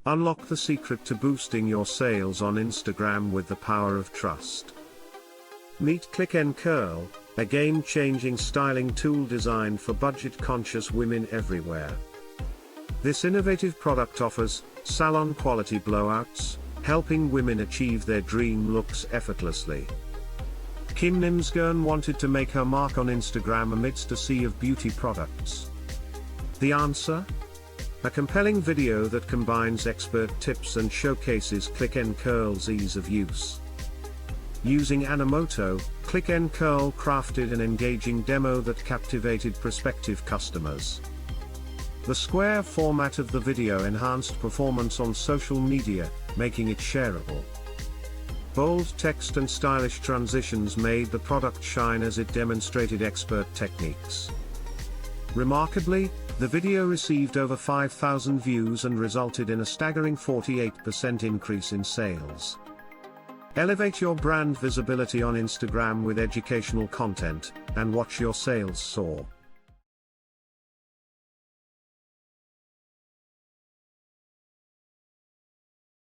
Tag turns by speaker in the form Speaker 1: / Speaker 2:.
Speaker 1: Unlock the secret to boosting your sales on Instagram with the power of trust. Meet Click and Curl, a game-changing styling tool designed for budget-conscious women everywhere. This innovative product offers salon-quality blowouts, helping women achieve their dream looks effortlessly. Kim Nimsgern wanted to make her mark on Instagram amidst a sea of beauty products. The answer? A compelling video that combines expert tips and showcases Click and Curl's ease of use. Using Animoto, Click and Curl crafted an engaging demo that captivated prospective customers. The square format of the video enhanced performance on social media, making it shareable. Bold text and stylish transitions made the product shine as it demonstrated expert techniques. Remarkably, the video received over 5,000 views and resulted in a staggering 48% increase in sales. Elevate your brand visibility on Instagram with educational content, and watch your sales soar.